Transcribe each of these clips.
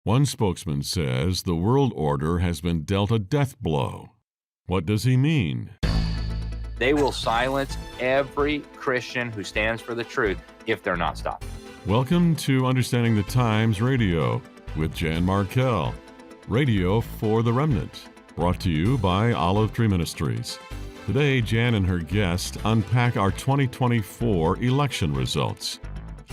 One spokesman says the world order has been dealt a death blow. What does he mean? They will silence every Christian who stands for the truth if they're not stopped. Welcome to Understanding the Times Radio with Jan Markell, radio for the remnant, brought to you by Olive Tree Ministries. Today, Jan and her guest unpack our 2024 election results.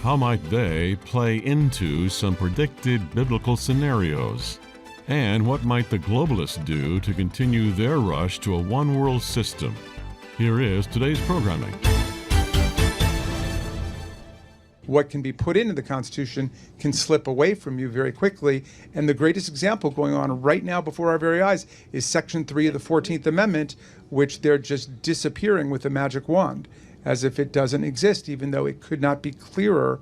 How might they play into some predicted biblical scenarios? And what might the globalists do to continue their rush to a one-world system? Here is today's programming. What can be put into the Constitution can slip away from you very quickly. And the greatest example going on right now before our very eyes is Section 3 of the 14th Amendment, which they're just disappearing with a magic wand, as if it doesn't exist, even though it could not be clearer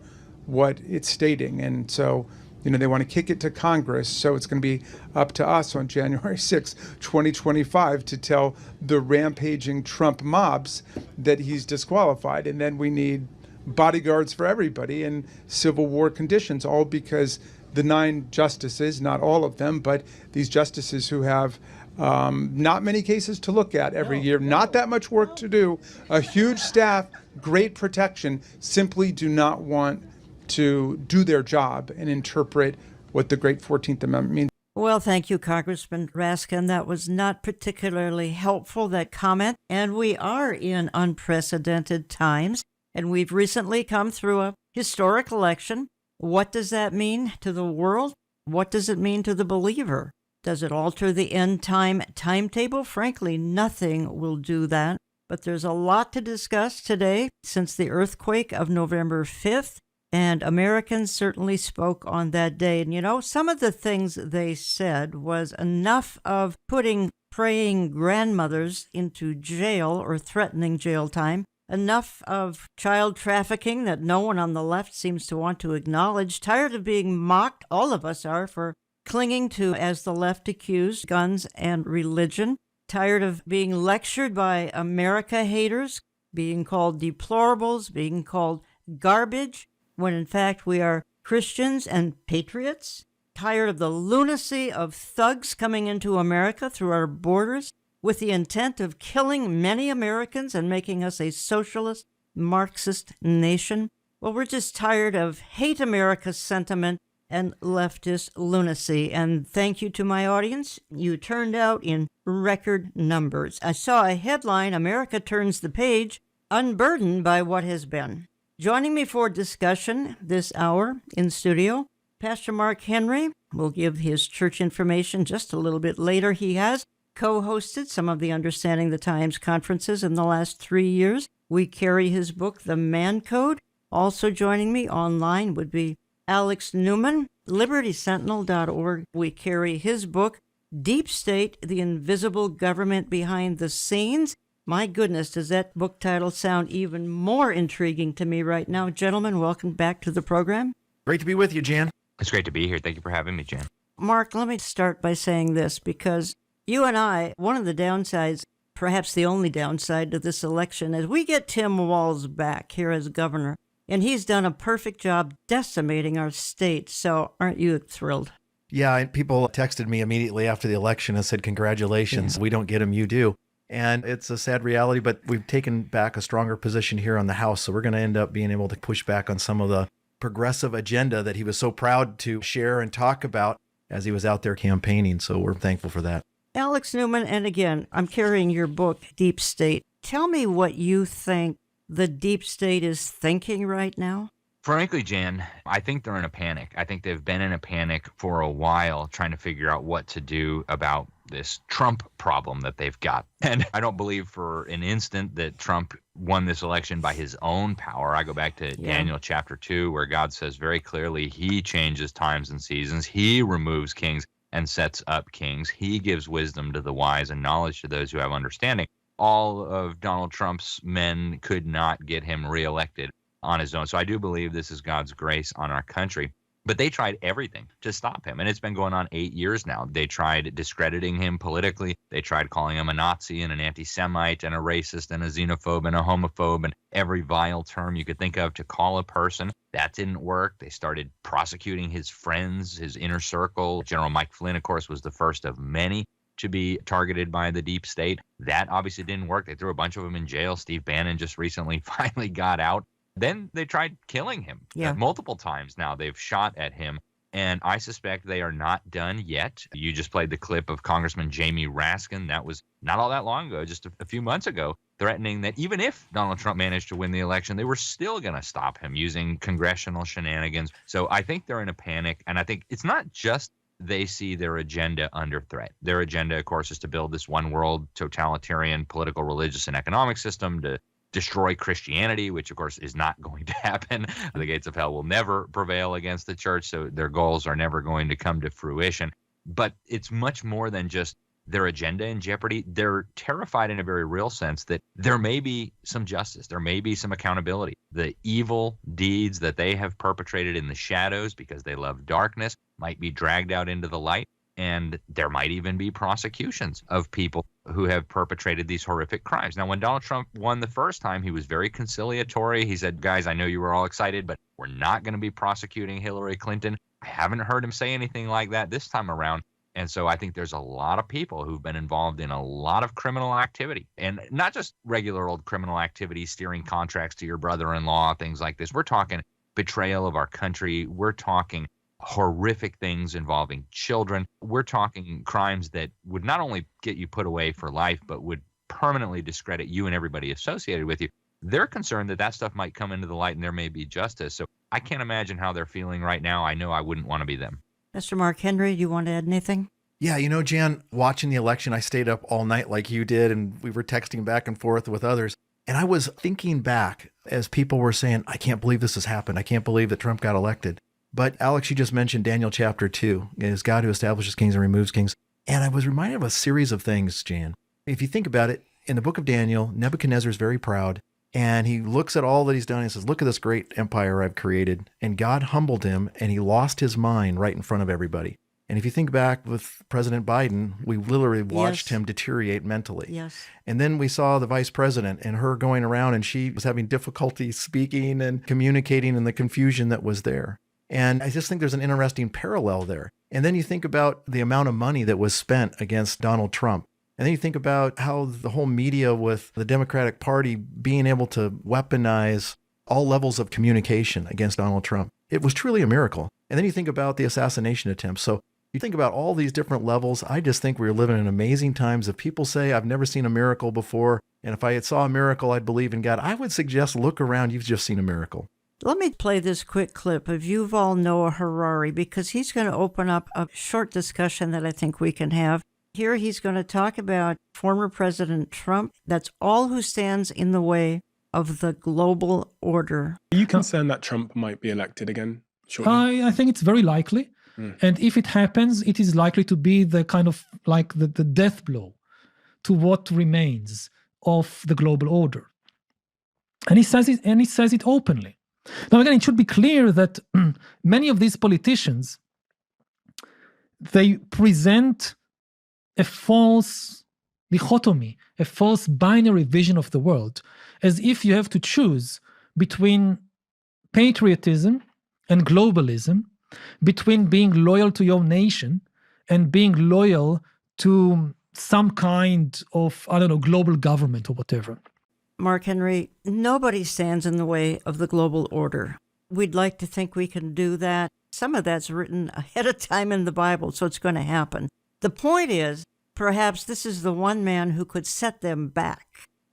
what it's stating. And so, they want to kick it to Congress. So it's going to be up to us on January 6, 2025, to tell the rampaging Trump mobs that he's disqualified. And then we need bodyguards for everybody in civil war conditions, all because the 9 justices, not all of them, but these justices who have not many cases to look at every year, not that much work to do, a huge staff, great protection, simply do not want to do their job and interpret what the great 14th Amendment means. Well, thank you, Congressman Raskin. That was not particularly helpful, that comment. And we are in unprecedented times, and we've recently come through a historic election. What does that mean to the world? What does it mean to the believer? Does it alter the end time timetable? Frankly, nothing will do that. But there's a lot to discuss today since the earthquake of November 5th, and Americans certainly spoke on that day. And some of the things they said was enough of putting praying grandmothers into jail or threatening jail time, enough of child trafficking that no one on the left seems to want to acknowledge, tired of being mocked, all of us are, for clinging to, as the left accused, guns and religion, tired of being lectured by America haters, being called deplorables, being called garbage, when in fact we are Christians and patriots, tired of the lunacy of thugs coming into America through our borders with the intent of killing many Americans and making us a socialist, Marxist nation. Well, we're just tired of hate America sentiment and leftist lunacy. And thank you to my audience. You turned out in record numbers. I saw a headline, America Turns the Page, Unburdened by What Has Been. Joining me for discussion this hour in studio, Pastor Mark Henry will give his church information just a little bit later. He has co-hosted some of the Understanding the Times conferences in the last 3 years. We carry his book, The Man Code. Also joining me online would be Alex Newman, libertysentinel.org. We carry his book, Deep State, The Invisible Government Behind the Scenes. My goodness, does that book title sound even more intriguing to me right now? Gentlemen, welcome back to the program. Great to be with you, Jan. It's great to be here. Thank you for having me, Jan. Mark, let me start by saying this, because you and I, one of the downsides, perhaps the only downside to this election, is we get Tim Walz back here as governor, and he's done a perfect job decimating our state. So aren't you thrilled? Yeah, and people texted me immediately after the election and said, congratulations, we don't get him, you do. And it's a sad reality, but we've taken back a stronger position here on the House. So we're going to end up being able to push back on some of the progressive agenda that he was so proud to share and talk about as he was out there campaigning. So we're thankful for that. Alex Newman, and again, I'm carrying your book, Deep State. Tell me what you think the deep state is thinking right now. Frankly, Jan, I think they're in a panic. I think they've been in a panic for a while trying to figure out what to do about this Trump problem that they've got. And I don't believe for an instant that Trump won this election by his own power. I go back to Daniel chapter 2, where God says very clearly he changes times and seasons. He removes kings and sets up kings. He gives wisdom to the wise and knowledge to those who have understanding. All of Donald Trump's men could not get him reelected on his own. So I do believe this is God's grace on our country. But they tried everything to stop him, and it's been going on 8 years now. They tried discrediting him politically. They tried calling him a Nazi and an anti-Semite and a racist and a xenophobe and a homophobe and every vile term you could think of to call a person. That didn't work. They started prosecuting his friends, his inner circle. General Mike Flynn, of course, was the first of many to be targeted by the deep state. That obviously didn't work. They threw a bunch of them in jail. Steve Bannon just recently finally got out. Then they tried killing him multiple times now. They've shot at him, and I suspect they are not done yet. You just played the clip of Congressman Jamie Raskin. That was not all that long ago, just a few months ago, threatening that even if Donald Trump managed to win the election, they were still going to stop him using congressional shenanigans. So I think they're in a panic, and I think it's not just they see their agenda under threat. Their agenda, of course, is to build this one world totalitarian political, religious, and economic system to destroy Christianity, which of course is not going to happen. The gates of hell will never prevail against the church, so their goals are never going to come to fruition. But it's much more than just their agenda in jeopardy. They're terrified in a very real sense that there may be some justice, there may be some accountability. The evil deeds that they have perpetrated in the shadows because they love darkness might be dragged out into the light. And there might even be prosecutions of people who have perpetrated these horrific crimes. Now, when Donald Trump won the first time, he was very conciliatory. He said, guys, I know you were all excited, but we're not going to be prosecuting Hillary Clinton. I haven't heard him say anything like that this time around. And so I think there's a lot of people who've been involved in a lot of criminal activity, and not just regular old criminal activity, steering contracts to your brother-in-law, things like this. We're talking betrayal of our country. We're talking horrific things involving children. We're talking crimes that would not only get you put away for life, but would permanently discredit you and everybody associated with you. They're concerned that that stuff might come into the light and there may be justice. So I can't imagine how they're feeling right now. I know I wouldn't want to be them. Mr. Mark Henry, you want to add anything? Yeah, Jan, watching the election, I stayed up all night like you did, and we were texting back and forth with others. And I was thinking back as people were saying, I can't believe this has happened. I can't believe that Trump got elected. But Alex, you just mentioned Daniel chapter 2. It is God who establishes kings and removes kings. And I was reminded of a series of things, Jan. If you think about it, in the book of Daniel, Nebuchadnezzar is very proud. And he looks at all that he's done and says, look at this great empire I've created. And God humbled him, and he lost his mind right in front of everybody. And if you think back with President Biden, we literally watched him deteriorate mentally. Yes. And then we saw the vice president and her going around, and she was having difficulty speaking and communicating, and the confusion that was there. And I just think there's an interesting parallel there. And then you think about the amount of money that was spent against Donald Trump. And then you think about how the whole media with the Democratic Party being able to weaponize all levels of communication against Donald Trump. It was truly a miracle. And then you think about the assassination attempts. So you think about all these different levels. I just think we're living in amazing times. If people say, I've never seen a miracle before, and if I saw a miracle, I'd believe in God, I would suggest look around. You've just seen a miracle. Let me play this quick clip of Yuval Noah Harari, because he's going to open up a short discussion that I think we can have. Here he's going to talk about former President Trump. That's all who stands in the way of the global order. Are you concerned that Trump might be elected again shortly? I think it's very likely. And if it happens, it is likely to be the kind of like the death blow to what remains of the global order. And he says it openly. Now, again, it should be clear that many of these politicians, they present a false dichotomy, a false binary vision of the world, as if you have to choose between patriotism and globalism, between being loyal to your nation and being loyal to some kind of, global government or whatever. Mark Henry, nobody stands in the way of the global order. We'd like to think we can do that. Some of that's written ahead of time in the Bible, so it's going to happen. The point is, perhaps this is the one man who could set them back.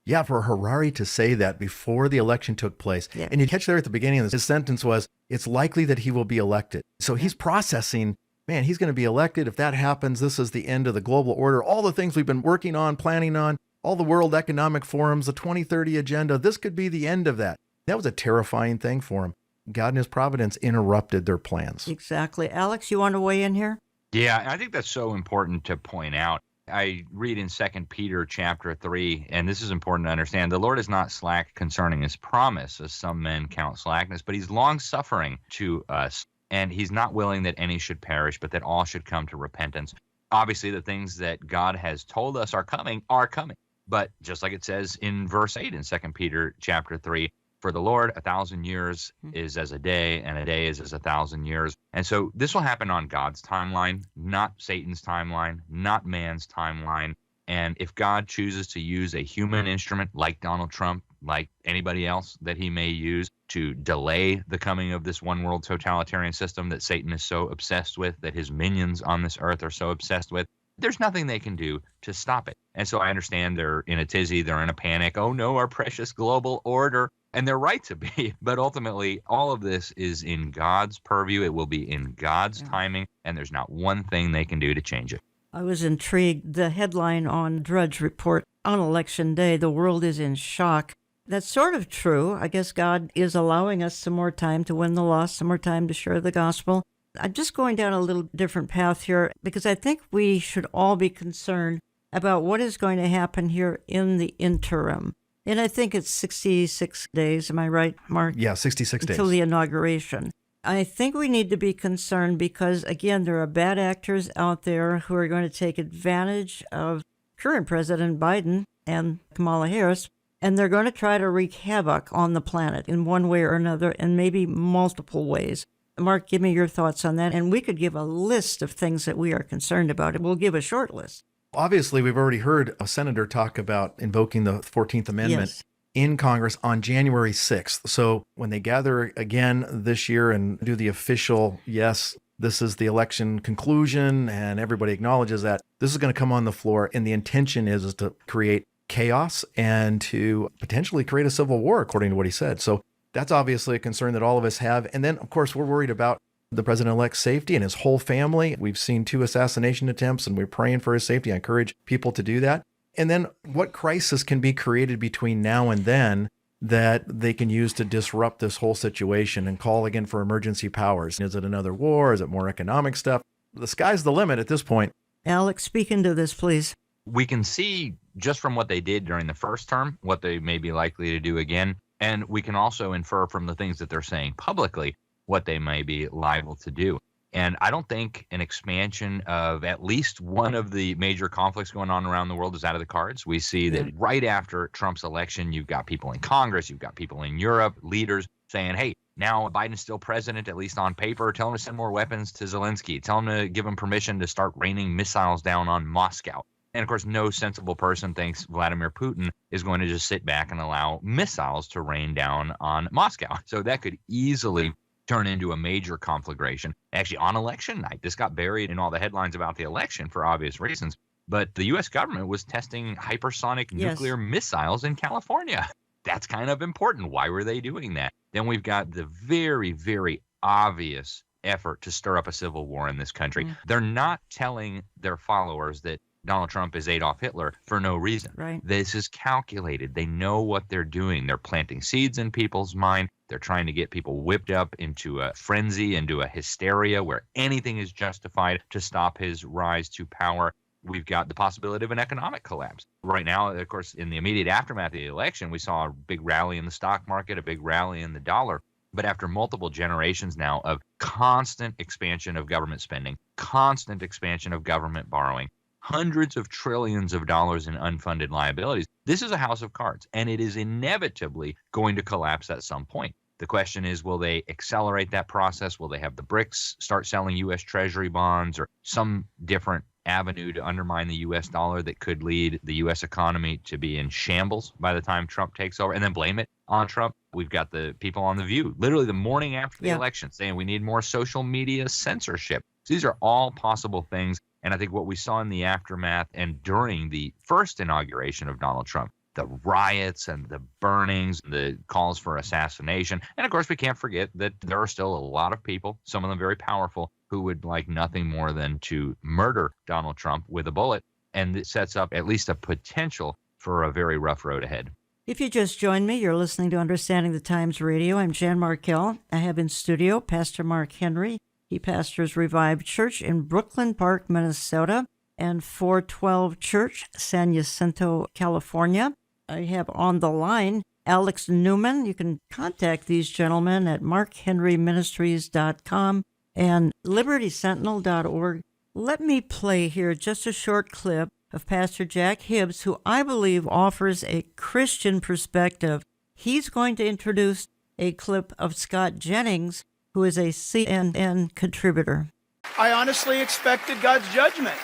Yeah, for Harari to say that before the election took place. Yeah. And you catch there at the beginning of his sentence was, it's likely that he will be elected. So he's processing, man, he's going to be elected. If that happens, this is the end of the global order. All the things we've been working on, planning on, all the World Economic Forums, the 2030 agenda, this could be the end of that. That was a terrifying thing for him. God in his providence interrupted their plans. Exactly. Alex, you want to weigh in here? Yeah, I think that's so important to point out. I read in 2 Peter chapter 3, and this is important to understand. The Lord is not slack concerning his promise, as some men count slackness, but he's long-suffering to us. And he's not willing that any should perish, but that all should come to repentance. Obviously, the things that God has told us are coming are coming. But just like it says in verse 8 in 2 Peter chapter 3, for the Lord, 1,000 years is as a day, and a day is as 1,000 years. And so this will happen on God's timeline, not Satan's timeline, not man's timeline. And if God chooses to use a human instrument like Donald Trump, like anybody else that he may use to delay the coming of this one world totalitarian system that Satan is so obsessed with, that his minions on this earth are so obsessed with, there's nothing they can do to stop it. And so I understand they're in a tizzy, they're in a panic. Oh no, our precious global order. And they're right to be. But ultimately, all of this is in God's purview. It will be in God's timing. And there's not one thing they can do to change it. I was intrigued. The headline on Drudge Report, on Election Day, the world is in shock. That's sort of true. I guess God is allowing us some more time to win the lost, some more time to share the gospel. I'm just going down a little different path here because I think we should all be concerned about what is going to happen here in the interim. And I think it's 66 days. Am I right, Mark? Yeah, 66 days. Until the inauguration. I think we need to be concerned because, again, there are bad actors out there who are going to take advantage of current President Biden and Kamala Harris, and they're going to try to wreak havoc on the planet in one way or another, and maybe multiple ways. Mark, give me your thoughts on that. And we could give a list of things that we are concerned about. We'll give a short list. Obviously, we've already heard a senator talk about invoking the 14th Amendment in Congress on January 6th. So when they gather again this year and do the official, yes, this is the election conclusion, and everybody acknowledges that, this is going to come on the floor. And the intention is to create chaos and to potentially create a civil war, according to what he said. So that's obviously a concern that all of us have. And then, of course, we're worried about the president-elect's safety and his whole family. We've seen 2 assassination attempts, and we're praying for his safety. I encourage people to do that. And then what crisis can be created between now and then that they can use to disrupt this whole situation and call again for emergency powers? Is it another war? Is it more economic stuff? The sky's the limit at this point. Alex, speak into this, please. We can see just from what they did during the first term, what they may be likely to do again. And we can also infer from the things that they're saying publicly what they may be liable to do. And I don't think an expansion of at least one of the major conflicts going on around the world is out of the cards. We see that right after Trump's election, you've got people in Congress, you've got people in Europe, leaders saying, hey, now Biden's still president, at least on paper. Tell him to send more weapons to Zelensky. Tell him to give him permission to start raining missiles down on Moscow. And of course, no sensible person thinks Vladimir Putin is going to just sit back and allow missiles to rain down on Moscow. So that could easily turn into a major conflagration. Actually, on election night, this got buried in all the headlines about the election for obvious reasons. But the U.S. government was testing hypersonic nuclear missiles in California. That's kind of important. Why were they doing that? Then we've got the very, very obvious effort to stir up a civil war in this country. They're not telling their followers that Donald Trump is Adolf Hitler for no reason. Right. This is calculated. They know what they're doing. They're planting seeds in people's mind. They're trying to get people whipped up into a frenzy, into a hysteria where anything is justified to stop his rise to power. We've got the possibility of an economic collapse. Right now, of course, in the immediate aftermath of the election, we saw a big rally in the stock market, a big rally in the dollar. But after multiple generations now of constant expansion of government spending, constant expansion of government borrowing, hundreds of trillions of dollars in unfunded liabilities, this is a house of cards, and it is inevitably going to collapse at some point. The question is, will they accelerate that process? Will they have the BRICS start selling U.S. Treasury bonds or some different avenue to undermine the U.S. dollar that could lead the U.S. economy to be in shambles by the time Trump takes over, and then blame it on Trump? We've got the people on The View, literally the morning after the election, saying we need more social media censorship. So these are all possible things. And I think what we saw in the aftermath and during the first inauguration of Donald Trump, the riots and the burnings, the calls for assassination. And of course, we can't forget that there are still a lot of people, some of them very powerful, who would like nothing more than to murder Donald Trump with a bullet. And it sets up at least a potential for a very rough road ahead. If you just joined me, you're listening to Understanding the Times Radio. I'm Jan Markell. I have in studio Pastor Mark Henry. He pastors Revived Church in Brooklyn Park, Minnesota, and 412 Church, San Jacinto, California. I have on the line Alex Newman. You can contact these gentlemen at markhenryministries.com and libertysentinel.org. Let me play here just a short clip of Pastor Jack Hibbs, who I believe offers a Christian perspective. He's going to introduce a clip of Scott Jennings, who is a CNN contributor. I honestly expected God's judgment.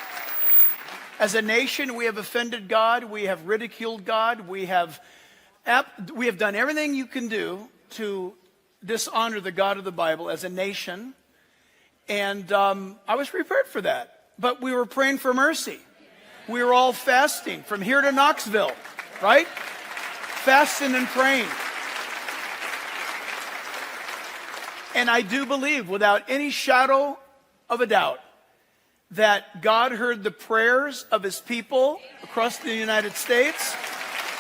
As a nation, we have offended God. We have ridiculed God. We have done everything you can do to dishonor the God of the Bible as a nation. And I was prepared for that. But we were praying for mercy. We were all fasting from here to Knoxville, right? Fasting and praying. And I do believe, without any shadow of a doubt, that God heard the prayers of his people across the United States,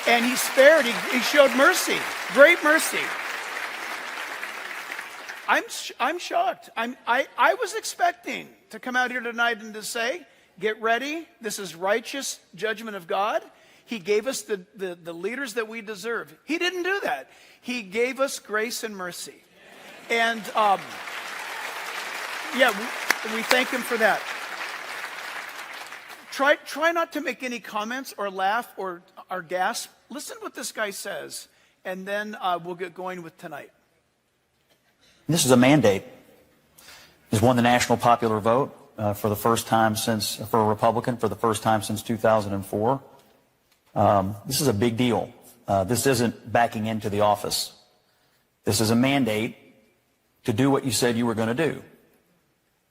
and he spared, he showed mercy, great mercy. I'm shocked. I was expecting to come out here tonight and to say, get ready, this is righteous judgment of God. He gave us the leaders that we deserve. He didn't do that. He gave us grace and mercy. And we thank him for that. Try not to make any comments or laugh or gasp. Listen to what this guy says, and then we'll get going with tonight. This is a mandate. He's won the national popular vote for the first time for a Republican, for the first time since 2004. This is a big deal. This isn't backing into the office. This is a mandate to do what you said you were going to do.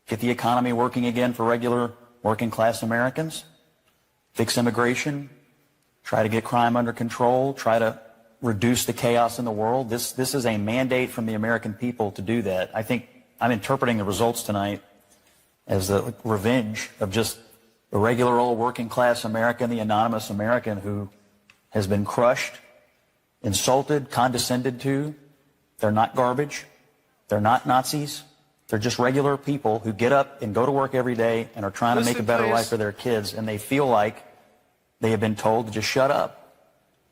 Get the economy working again for regular working class Americans, fix immigration, try to get crime under control, try to reduce the chaos in the world. This is a mandate from the American people to do that. I think I'm interpreting the results tonight as the revenge of just a regular old working class American, the anonymous American who has been crushed, insulted, condescended to. They're not garbage. They're not Nazis. They're just regular people who get up and go to work every day and are trying to make a better life for their kids, and they feel like they have been told to just shut up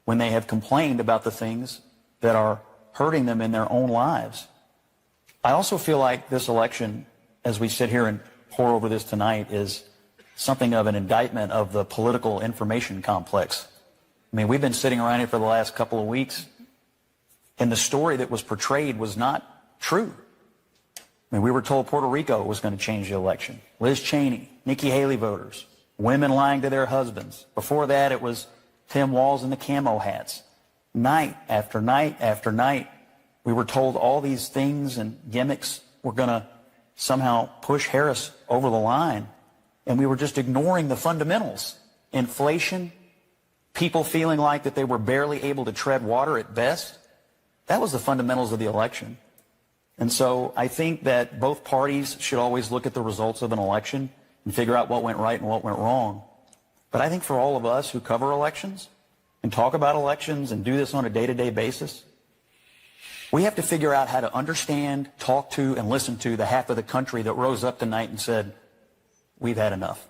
when they have complained about the things that are hurting them in their own lives. I also feel like this election, as we sit here and pour over this tonight, is something of an indictment of the political information complex. I mean, we've been sitting around here for the last couple of weeks, and the story that was portrayed was not true. I mean, we were told Puerto Rico was going to change the election. Liz Cheney, Nikki Haley voters, women lying to their husbands. Before that, it was Tim Walz and the camo hats. Night after night after night, we were told all these things and gimmicks were going to somehow push Harris over the line. And we were just ignoring the fundamentals. Inflation, people feeling like that they were barely able to tread water at best. That was the fundamentals of the election. And so I think that both parties should always look at the results of an election and figure out what went right and what went wrong. But I think for all of us who cover elections and talk about elections and do this on a day-to-day basis, we have to figure out how to understand, talk to, and listen to the half of the country that rose up tonight and said, we've had enough.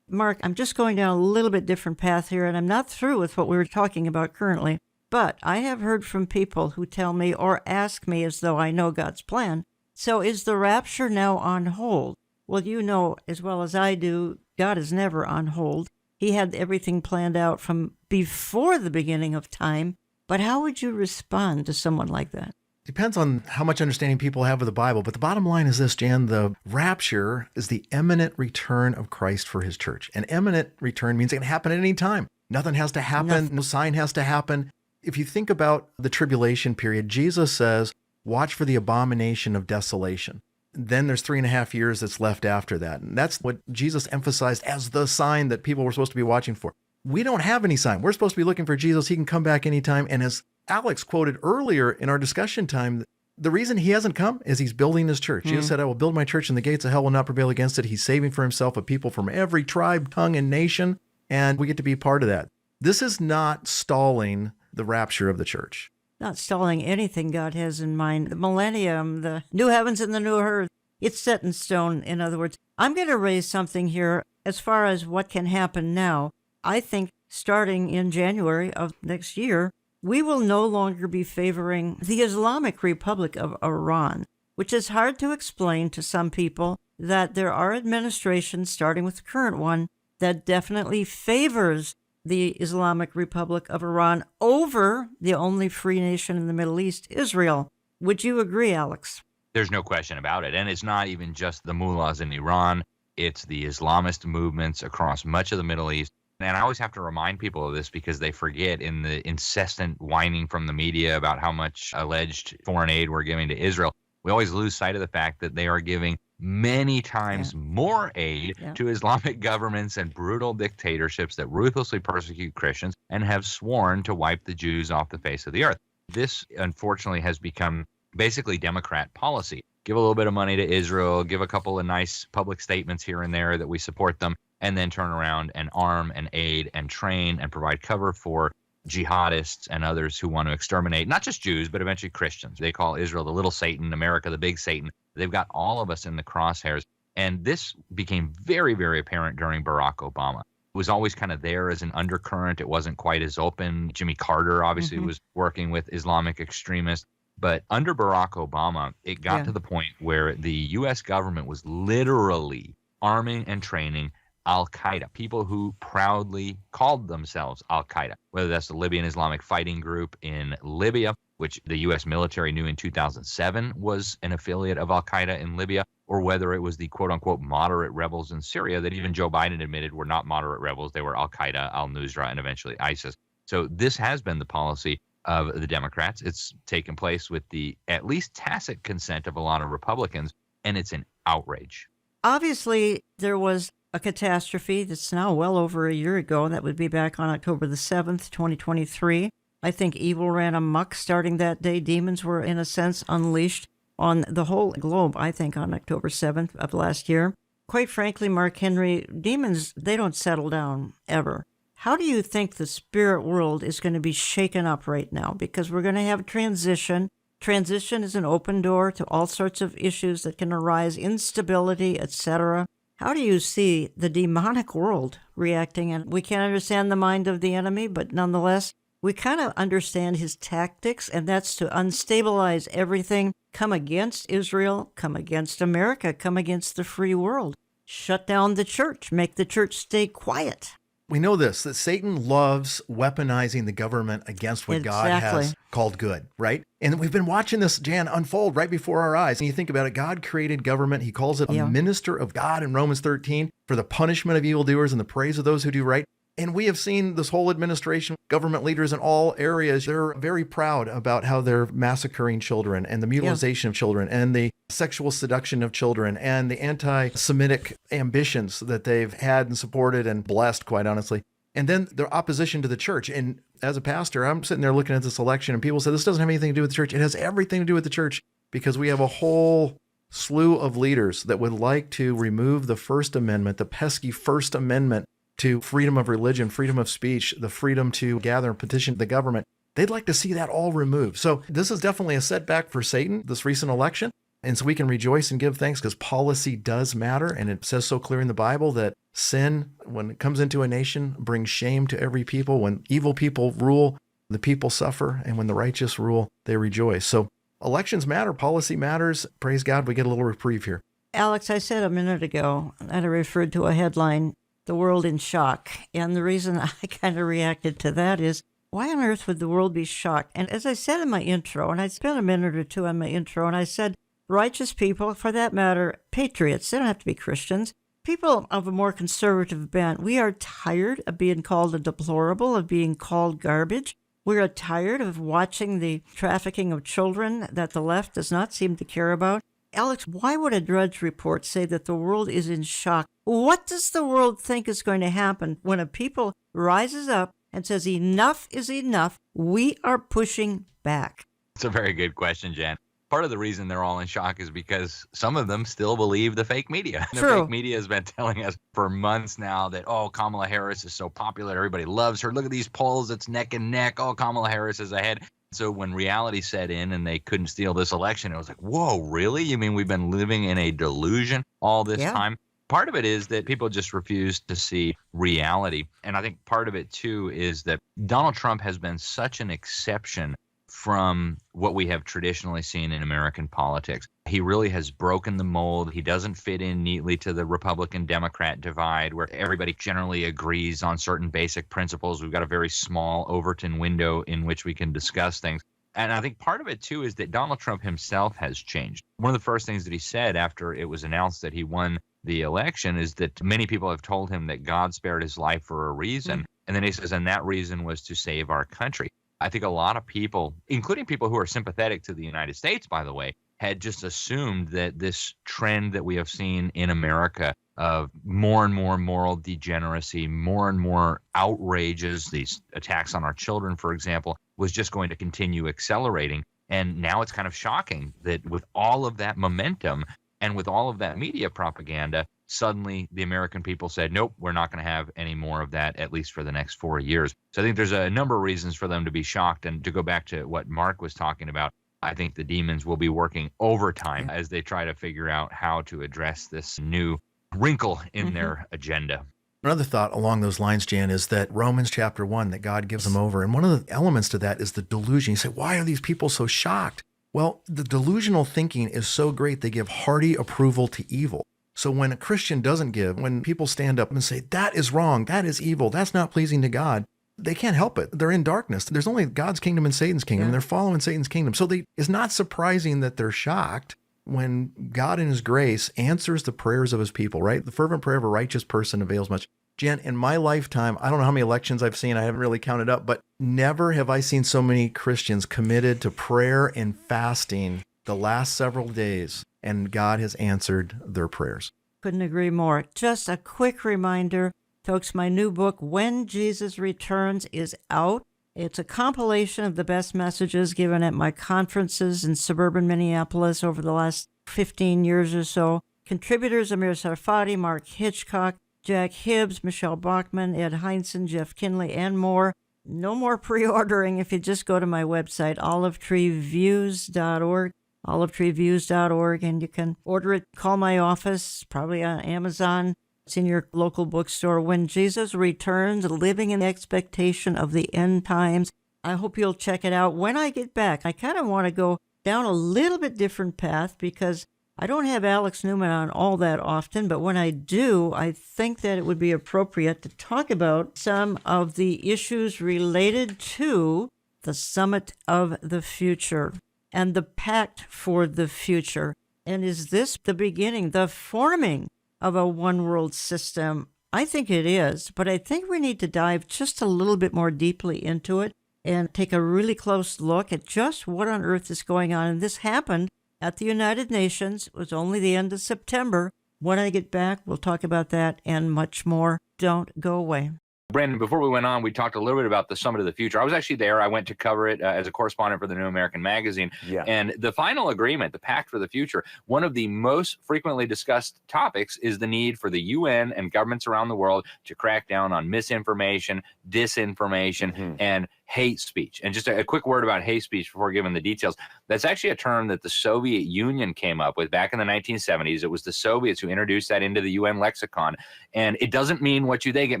Mark, I'm just going down a little bit different path here, and I'm not through with what we were talking about currently. But I have heard from people who tell me or ask me as though I know God's plan. So is the rapture now on hold? Well, you know as well as I do, God is never on hold. He had everything planned out from before the beginning of time. But how would you respond to someone like that? Depends on how much understanding people have of the Bible. But the bottom line is this, Jan, the rapture is the imminent return of Christ for his church. An imminent return means it can happen at any time. Nothing has to happen. No sign has to happen. If you think about the tribulation period, Jesus says, watch for the abomination of desolation. Then there's 3.5 years that's left after that. And that's what Jesus emphasized as the sign that people were supposed to be watching for. We don't have any sign. We're supposed to be looking for Jesus. He can come back anytime. And as Alex quoted earlier in our discussion time, the reason he hasn't come is he's building his church. Jesus said, I will build my church and the gates of hell will not prevail against it. He's saving for himself a people from every tribe, tongue, and nation. And we get to be part of that. This is not stalling the rapture of the church. Not stalling anything God has in mind. The millennium, the new heavens and the new earth, it's set in stone, in other words. I'm going to raise something here as far as what can happen now. I think starting in January of next year, we will no longer be favoring the Islamic Republic of Iran, which is hard to explain to some people, that there are administrations, starting with the current one, that definitely favors the Islamic Republic of Iran over the only free nation in the Middle East, Israel. Would you agree, Alex? There's no question about it. And it's not even just the mullahs in Iran. It's the Islamist movements across much of the Middle East. And I always have to remind people of this because they forget in the incessant whining from the media about how much alleged foreign aid we're giving to Israel. We always lose sight of the fact that they are giving many times more aid to Islamic governments and brutal dictatorships that ruthlessly persecute Christians and have sworn to wipe the Jews off the face of the earth. This, unfortunately, has become basically Democrat policy. Give a little bit of money to Israel, give a couple of nice public statements here and there that we support them, and then turn around and arm and aid and train and provide cover for jihadists and others who want to exterminate not just Jews, but eventually Christians. They call Israel the little Satan, America the big Satan. They've got all of us in the crosshairs. And this became very, very apparent during Barack Obama. It was always kind of there as an undercurrent. It wasn't quite as open. Jimmy Carter obviously was working with Islamic extremists. But under Barack Obama, it got to the point where the U.S. government was literally arming and training Al-Qaeda, people who proudly called themselves Al-Qaeda, whether that's the Libyan Islamic Fighting Group in Libya, which the U.S. military knew in 2007 was an affiliate of Al-Qaeda in Libya, or whether it was the quote-unquote moderate rebels in Syria that even Joe Biden admitted were not moderate rebels. They were Al-Qaeda, al-Nusra, and eventually ISIS. So this has been the policy of the Democrats. It's taken place with the at least tacit consent of a lot of Republicans, and it's an outrage. Obviously, there was a catastrophe that's now well over a year ago. That would be back on October the 7th, 2023. I think evil ran amok starting that day. Demons were, in a sense, unleashed on the whole globe, I think, on October 7th of last year. Quite frankly, Mark Henry, demons, they don't settle down, ever. How do you think the spirit world is going to be shaken up right now? Because we're going to have transition. Transition is an open door to all sorts of issues that can arise, instability, etc. How do you see the demonic world reacting? And we can't understand the mind of the enemy, but nonetheless, we kind of understand his tactics, and that's to unstabilize everything, come against Israel, come against America, come against the free world, shut down the church, make the church stay quiet. We know this, that Satan loves weaponizing the government against what God has called good, right? And we've been watching this, Jan, unfold right before our eyes. And you think about it, God created government. He calls it a minister of God in Romans 13 for the punishment of evildoers and the praise of those who do right. And we have seen this whole administration, government leaders in all areas, they're very proud about how they're massacring children and the mutilization of children and the sexual seduction of children and the anti-Semitic ambitions that they've had and supported and blessed, quite honestly. And then their opposition to the church. And as a pastor, I'm sitting there looking at this election and people say, this doesn't have anything to do with the church. It has everything to do with the church because we have a whole slew of leaders that would like to remove the First Amendment, the pesky First Amendment, to freedom of religion, freedom of speech, the freedom to gather and petition the government. They'd like to see that all removed. So this is definitely a setback for Satan, this recent election. And so we can rejoice and give thanks because policy does matter. And it says so clear in the Bible that sin, when it comes into a nation, brings shame to every people. When evil people rule, the people suffer. And when the righteous rule, they rejoice. So elections matter. Policy matters. Praise God, we get a little reprieve here. Alex, I said a minute ago that I referred to a headline, "The World in Shock." And the reason I kind of reacted to that is, why on earth would the world be shocked? And as I said in my intro, and I spent a minute or two on my intro, and I said, righteous people, for that matter, patriots, they don't have to be Christians, people of a more conservative bent, we are tired of being called a deplorable, of being called garbage. We are tired of watching the trafficking of children that the left does not seem to care about. Alex, why would a Drudge Report say that the world is in shock? What does the world think is going to happen when a people rises up and says, enough is enough, we are pushing back? It's a very good question, Jan. Part of the reason they're all in shock is because some of them still believe the fake media. The fake media has been telling us for months now that, oh, Kamala Harris is so popular, everybody loves her. Look at these polls, it's neck and neck. Oh, Kamala Harris is ahead. So when reality set in and they couldn't steal this election, it was like, whoa, really? You mean we've been living in a delusion all this time? Part of it is that people just refuse to see reality. And I think part of it, too, is that Donald Trump has been such an exception from what we have traditionally seen in American politics. He really has broken the mold. He doesn't fit in neatly to the Republican-Democrat divide where everybody generally agrees on certain basic principles. We've got a very small Overton window in which we can discuss things. And I think part of it, too, is that Donald Trump himself has changed. One of the first things that he said after it was announced that he won the election is that many people have told him that God spared his life for a reason. And then he says, and that reason was to save our country. I think a lot of people, including people who are sympathetic to the United States, by the way, had just assumed that this trend that we have seen in America of more and more moral degeneracy, more and more outrages, these attacks on our children, for example, was just going to continue accelerating. And now it's kind of shocking that with all of that momentum and with all of that media propaganda, suddenly the American people said, nope, we're not going to have any more of that, at least for the next 4 years. So I think there's a number of reasons for them to be shocked. And to go back to what Mark was talking about, I think the demons will be working overtime as they try to figure out how to address this new wrinkle in their agenda. Another thought along those lines, Jan, is that Romans chapter 1, that God gives them over. And one of the elements to that is the delusion. You say, why are these people so shocked? Well, the delusional thinking is so great, they give hearty approval to evil. So when a Christian doesn't give, when people stand up and say, that is wrong, that is evil, that's not pleasing to God, they can't help it. They're in darkness. There's only God's kingdom and Satan's kingdom, and they're following Satan's kingdom. So it's not surprising that they're shocked when God in his grace answers the prayers of his people, right? The fervent prayer of a righteous person avails much. Jan, in my lifetime, I don't know how many elections I've seen. I haven't really counted up, but never have I seen so many Christians committed to prayer and fasting the last several days, and God has answered their prayers. Couldn't agree more. Just a quick reminder, folks, my new book, When Jesus Returns, is out. It's a compilation of the best messages given at my conferences in suburban Minneapolis over the last 15 years or so. Contributors Amir Sarfati, Mark Hitchcock, Jack Hibbs, Michelle Bachman, Ed Heinzen, Jeff Kinley, and more. No more pre-ordering if you just go to my website, olivetreeviews.org, olivetreeviews.org, and you can order it. Call my office, probably on Amazon. It's in your local bookstore. When Jesus Returns, Living in Expectation of the End Times. I hope you'll check it out. When I get back, I kind of want to go down a little bit different path because I don't have Alex Newman on all that often, but when I do, I think that it would be appropriate to talk about some of the issues related to the Summit of the Future and the Pact for the Future. And is this the beginning, the forming of a one-world system? I think it is, but I think we need to dive just a little bit more deeply into it and take a really close look at just what on earth is going on. And this happened at the United Nations. It was only the end of September. When I get back, we'll talk about that and much more. Don't go away. Brandon, before we went on, we talked a little bit about the Summit of the Future. I was actually there. I went to cover it as a correspondent for the New American Magazine. Yeah. And the final agreement, the Pact for the Future, one of the most frequently discussed topics is the need for the UN and governments around the world to crack down on misinformation, disinformation, and hate speech. And just a quick word about hate speech before giving the details. That's actually a term that the Soviet Union came up with back in the 1970s. It was the Soviets who introduced that into the UN lexicon. And it doesn't mean what you think it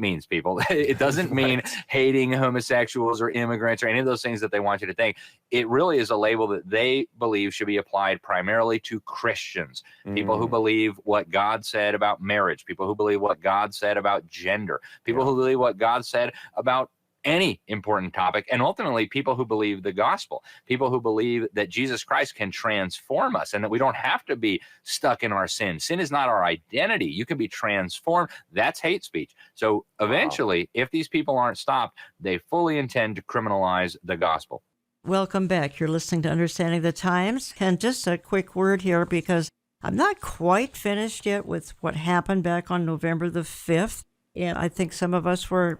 means, people. It doesn't mean hating homosexuals or immigrants or any of those things that they want you to think. It really is a label that they believe should be applied primarily to Christians, people who believe what God said about marriage, people who believe what God said about gender, people who believe what God said about any important topic, and ultimately people who believe the gospel, people who believe that Jesus Christ can transform us and that we don't have to be stuck in our sin. Sin is not our identity. You can be transformed. That's hate speech. So eventually, if these people aren't stopped, they fully intend to criminalize the gospel. Welcome back. You're listening to Understanding the Times. And just a quick word here, because I'm not quite finished yet with what happened back on November the 5th. And I think some of us were,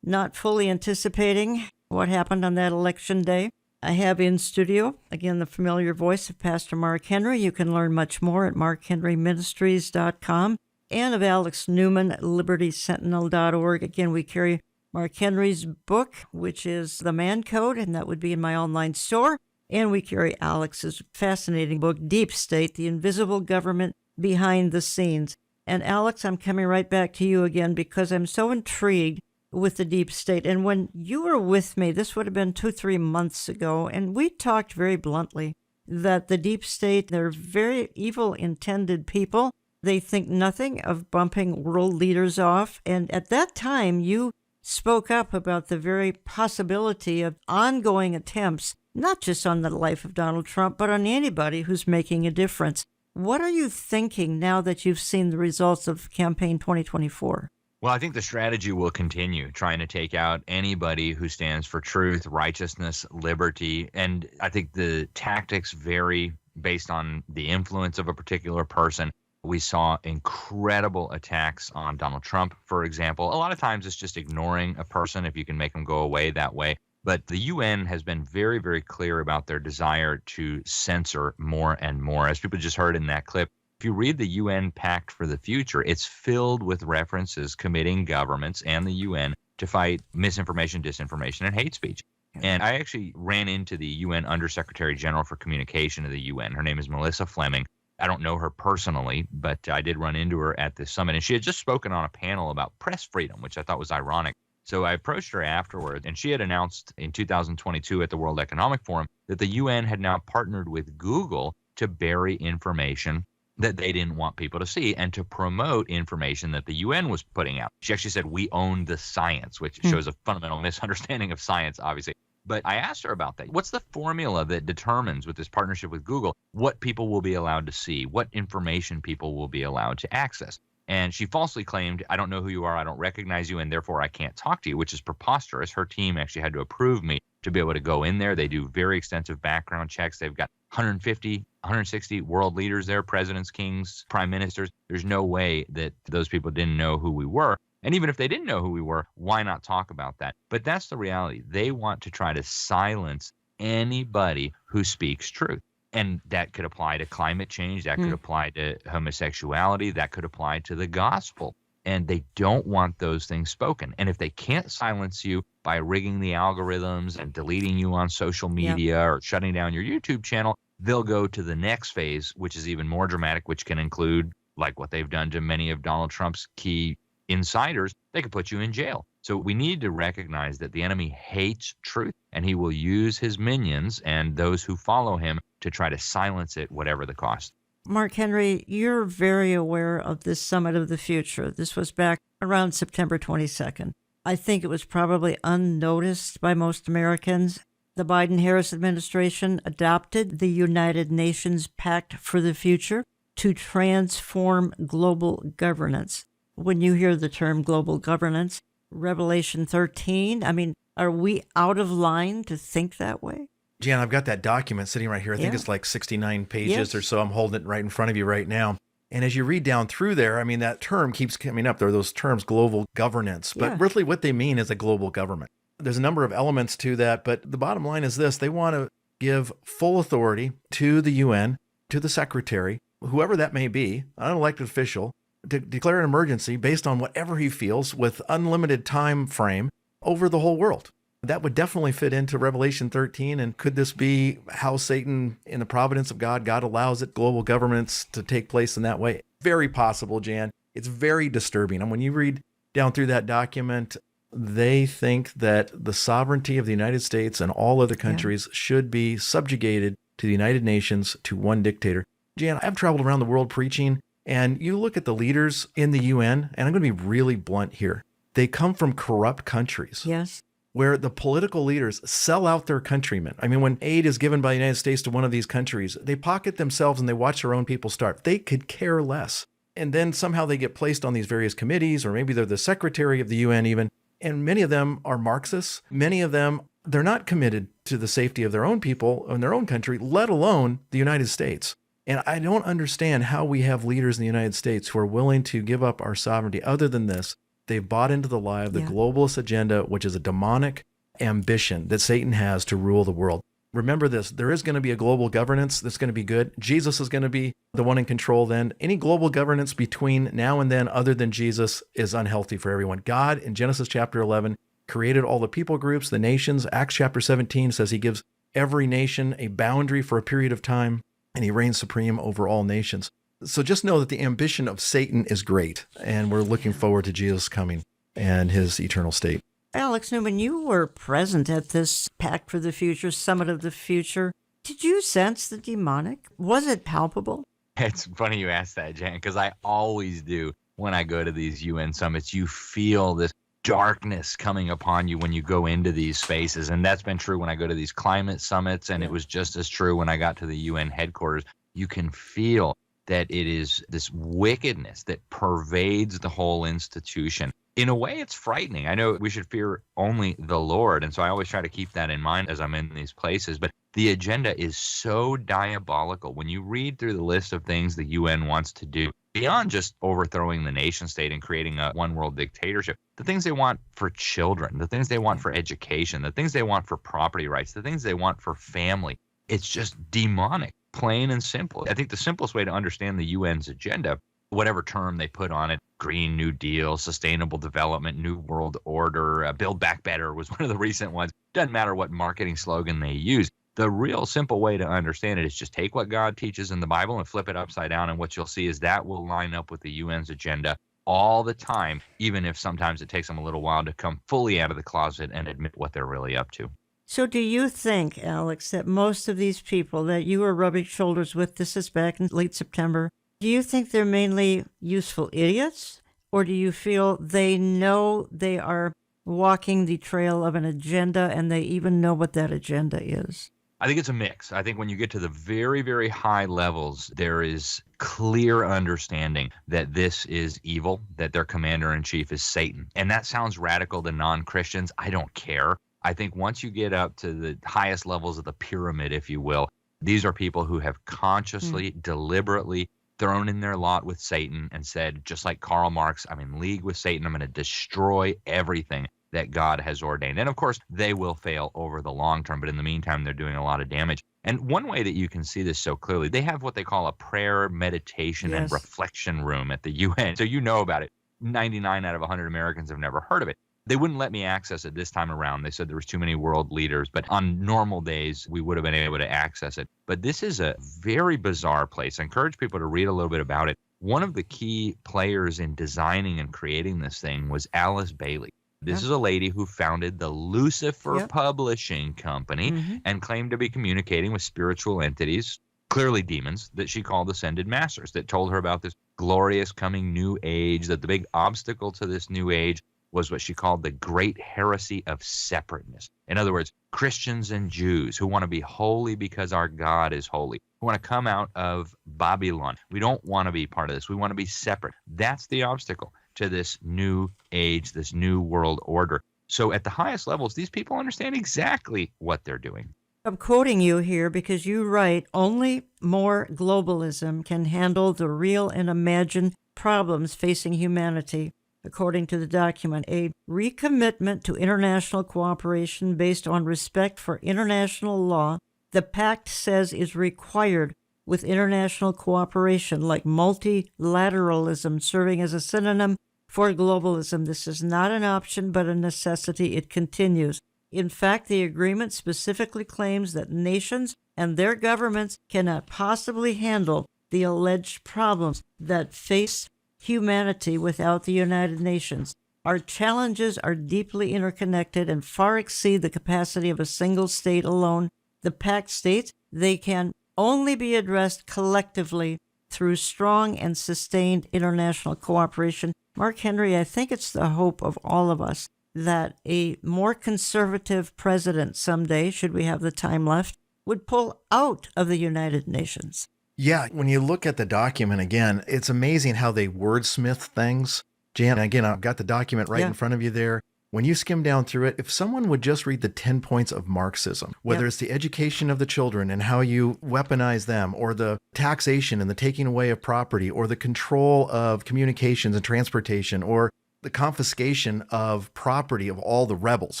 not fully anticipating what happened on that election day. I have in studio, again, the familiar voice of Pastor Mark Henry. You can learn much more at markhenryministries.com and of Alex Newman, libertysentinel.org. Again, we carry Mark Henry's book, which is The Man Code, and that would be in my online store. And we carry Alex's fascinating book, Deep State, The Invisible Government Behind the Scenes. And Alex, I'm coming right back to you again because I'm so intrigued with the deep state. And when you were with me, this would have been 2-3 months ago, and we talked very bluntly that the deep state, they're very evil intended people. They think nothing of bumping world leaders off. And at that time, you spoke up about the very possibility of ongoing attempts, not just on the life of Donald Trump, but on anybody who's making a difference. What are you thinking now that you've seen the results of Campaign 2024? Well, I think the strategy will continue, trying to take out anybody who stands for truth, righteousness, liberty. And I think the tactics vary based on the influence of a particular person. We saw incredible attacks on Donald Trump, for example. A lot of times it's just ignoring a person if you can make them go away that way. But the UN has been very, very clear about their desire to censor more and more. As people just heard in that clip, if you read the UN Pact for the Future, it's filled with references committing governments and the UN to fight misinformation, disinformation, and hate speech. And I actually ran into the UN Undersecretary General for Communication of the UN. Her name is Melissa Fleming. I don't know her personally, but I did run into her at the summit. And she had just spoken on a panel about press freedom, which I thought was ironic. So I approached her afterward, and she had announced in 2022 at the World Economic Forum that the UN had now partnered with Google to bury information that they didn't want people to see and to promote information that the UN was putting out. She actually said, we own the science, which shows a fundamental misunderstanding of science, obviously. But I asked her about that. What's the formula that determines, with this partnership with Google, what people will be allowed to see, what information people will be allowed to access? And she falsely claimed, I don't know who you are, I don't recognize you, and therefore I can't talk to you, which is preposterous. Her team actually had to approve me to be able to go in there. They do very extensive background checks. They've got 150, 160 world leaders there, presidents, kings, prime ministers. There's no way that those people didn't know who we were. And even if they didn't know who we were, why not talk about that? But that's the reality. They want to try to silence anybody who speaks truth. And that could apply to climate change. That could apply to homosexuality. That could apply to the gospel. And they don't want those things spoken. And if they can't silence you by rigging the algorithms and deleting you on social media or shutting down your YouTube channel, they'll go to the next phase, which is even more dramatic, which can include, like what they've done to many of Donald Trump's key insiders. They could put you in jail. So we need to recognize that the enemy hates truth, and he will use his minions and those who follow him to try to silence it, whatever the cost. Mark Henry, you're very aware of this Summit of the Future. This was back around September 22nd. I think it was probably unnoticed by most Americans. The Biden-Harris administration adopted the United Nations Pact for the Future to transform global governance. When you hear the term global governance, Revelation 13, I mean, are we out of line to think that way? Jan, I've got that document sitting right here. I think it's like 69 pages or so. I'm holding it right in front of you right now. And as you read down through there, I mean, that term keeps coming up. There are those terms, global governance. But really what they mean is a global government. There's a number of elements to that. But the bottom line is this. They want to give full authority to the UN, to the secretary, whoever that may be, an elected official, to declare an emergency based on whatever he feels with unlimited time frame over the whole world. That would definitely fit into Revelation 13. And could this be how Satan, in the providence of God, God allows it, global governments to take place in that way? Very possible, Jan. It's very disturbing. And when you read down through that document, they think that the sovereignty of the United States and all other countries should be subjugated to the United Nations, to one dictator. Jan, I've traveled around the world preaching, and you look at the leaders in the UN, and I'm going to be really blunt here. They come from corrupt countries. Yes. Where the political leaders sell out their countrymen. I mean, when aid is given by the United States to one of these countries, they pocket themselves and they watch their own people starve. They could care less. And then somehow they get placed on these various committees, or maybe they're the secretary of the UN even. And many of them are Marxists. Many of them, they're not committed to the safety of their own people in their own country, let alone the United States. And I don't understand how we have leaders in the United States who are willing to give up our sovereignty other than this. They've bought into the lie of the globalist agenda, which is a demonic ambition that Satan has to rule the world. Remember this, there is going to be a global governance that's going to be good. Jesus is going to be the one in control then. Any global governance between now and then other than Jesus is unhealthy for everyone. God, in Genesis chapter 11, created all the people groups, the nations. Acts chapter 17 says he gives every nation a boundary for a period of time, and he reigns supreme over all nations. So just know that the ambition of Satan is great, and we're looking forward to Jesus coming. and his eternal state. Alex Newman, you were present at this Pact for the Future, Summit of the Future. Did you sense the demonic? Was it palpable? It's funny you ask that, Jan, because I always do when I go to these UN summits. You feel this darkness coming upon you when you go into these spaces. And that's been true when I go to these climate summits. And it was just as true when I got to the UN headquarters. You can feel that it is this wickedness that pervades the whole institution. In a way, it's frightening. I know we should fear only the Lord. And so I always try to keep that in mind as I'm in these places. But the agenda is so diabolical. When you read through the list of things the UN wants to do, beyond just overthrowing the nation state and creating a one world dictatorship, the things they want for children, the things they want for education, the things they want for property rights, the things they want for family, it's just demonic, plain and simple. I think the simplest way to understand the UN's agenda, whatever term they put on it, Green New Deal, Sustainable Development, New World Order, Build Back Better was one of the recent ones. Doesn't matter what marketing slogan they use. The real simple way to understand it is just take what God teaches in the Bible and flip it upside down. And what you'll see is that will line up with the UN's agenda all the time, even if sometimes it takes them a little while to come fully out of the closet and admit what they're really up to. So do you think, Alex, that most of these people that you were rubbing shoulders with, this is back in late September, do you think they're mainly useful idiots? Or do you feel they know they are walking the trail of an agenda and they even know what that agenda is? I think it's a mix. I think when you get to the very, very high levels, there is clear understanding that this is evil, that their commander-in-chief is Satan. And that sounds radical to non-Christians. I don't care. I think once you get up to the highest levels of the pyramid, if you will, these are people who have consciously, deliberately thrown in their lot with Satan and said, just like Karl Marx, I'm in league with Satan. I'm going to destroy everything that God has ordained. And of course, they will fail over the long term, but in the meantime, they're doing a lot of damage. And one way that you can see this so clearly, they have what they call a prayer, meditation, and reflection room at the UN. So you know about it. 99 out of 100 Americans have never heard of it. They wouldn't let me access it this time around. They said there was too many world leaders, but on normal days, we would have been able to access it. But this is a very bizarre place. I encourage people to read a little bit about it. One of the key players in designing and creating this thing was Alice Bailey. This is a lady who founded the Lucifer Publishing Company and claimed to be communicating with spiritual entities, clearly demons, that she called ascended masters, that told her about this glorious coming new age, that the big obstacle to this new age was what she called the great heresy of separateness. In other words, Christians and Jews who want to be holy because our God is holy, who want to come out of Babylon. We don't want to be part of this. We want to be separate. That's the obstacle to this new age, this new world order. So at the highest levels, these people understand exactly what they're doing. I'm quoting you here because you write, only more globalism can handle the real and imagined problems facing humanity. According to the document, a recommitment to international cooperation based on respect for international law, the pact says is required with international cooperation, like multilateralism serving as a synonym for globalism. This is not an option, but a necessity. It continues. In fact, the agreement specifically claims that nations and their governments cannot possibly handle the alleged problems that face humanity without the United Nations. Our challenges are deeply interconnected and far exceed the capacity of a single state alone. The pact states they can only be addressed collectively through strong and sustained international cooperation. Mark Henry, I think it's the hope of all of us that a more conservative president someday, should we have the time left, would pull out of the United Nations. Yeah, when you look at the document again, it's amazing how they wordsmith things. Jan, again, I've got the document right in front of you there. When you skim down through it, if someone would just read the 10 points of Marxism, whether it's the education of the children and how you weaponize them, or the taxation and the taking away of property, or the control of communications and transportation, or the confiscation of property of all the rebels.